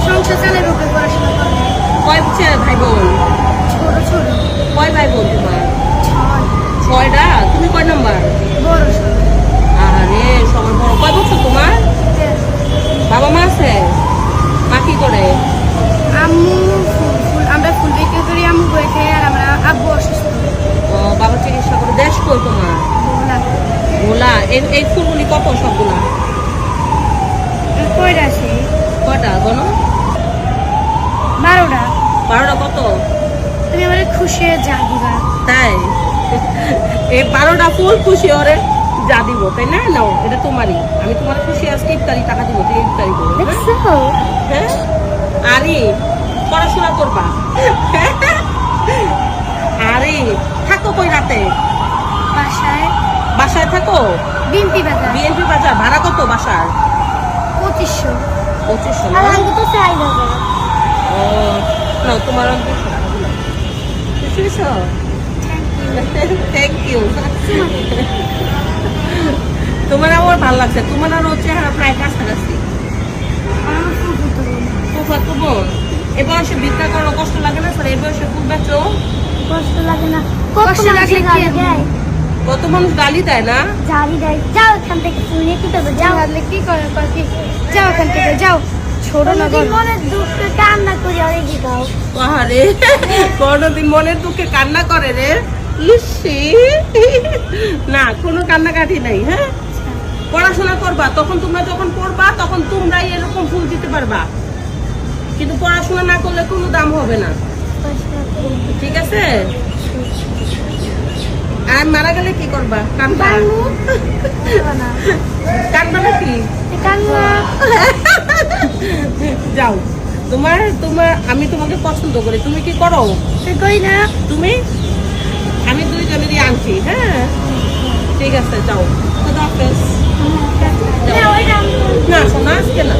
সংসার চালের উপরে পড়াশোনা করবে। কয় ভাই বোন? ছোট ছোট। কয় ভাই বোন তোমার? 6। 6টা। তুমি কয় নাম্বার? বড় ছোট। আরে সবার বড়। কয় বছর তোমার? 13। বাবা মা আছে? মা কি করে? আম্মু আমরা ফুল বিক্রি করি, আম্মু বই খাই, আর আমরা আব্বু অসুস্থ। ও, বাবা চিকিৎসা করে। দেশ কই তোমার? ভোলা। ভোলা। এই ফুলগুলি কত সবগুলা? কয়টা আছে? কয়টা গনো? 12টা। 12টা কত? তুমি আমাদের খুশি হয়ে যা দিবা। তাই? এই 12টা ফুল খুশি ওরে যা দিব, তাই না? নাও, এটা তোমারই। আমি তোমার খুশি আজকে ইফতারি টাকা দিব, তুই ইফতারি করো। হ্যাঁ? আরে পড়াশোনা করবা। আরে থাকো কই রাতে? বাসায়। বাসায় থাকো? বিএনপি বাজার। বিএনপি বাজার। ভাড়া কত বাসার? 2500। 2500 না? আর আমি তো চাই বাবা। ও না, তোমার খুশি? Thank you. তোমার আমার ভালো লাগছে। তোমার আর চেহারা প্রায় কাছাকাছি। আমার ফুফুতো বোন। ফুফাতো বোন। এ বয়সে ভিক্ষা করো কষ্ট লাগে না? স্যার এই বয়সে ফুল বেচো? কষ্ট লাগে না। কষ্ট লাগলে কি দেয়? কত মানুষ গালি দেয় না? জারি দেয়। যাও এখান থেকে, শুনে কি করবে? যাও। কি করে পাখি? যাও এখান থেকে, যাও। ছোট না বড়। মনের দুঃখে কান্না করে অনেক গাও। আরে কোনদিন মনের দুঃখে কান্না করে রে? ইসি না, কোনো কান্নাকাটি নাই। হ্যাঁ, পড়াশোনা করবা, তখন তোমরা যখন পড়বা তখন তোমরাই এরকম ফুল দিতে পারবা, কিন্তু পড়াশোনা না করলে কোনো দাম হবে না। ঠিক আছে? আর মারা গেলে কি করবা? কান্দবা? কান্দবা নাকি? যাও, আমি তোমাকে পছন্দ করি। তুমি কি করো? কই না তুমি, আমি দুইজনেরই আনছি। হ্যাঁ ঠিক আছে, যাও। খুদা হাফেজ। না শোনা, আজকে না।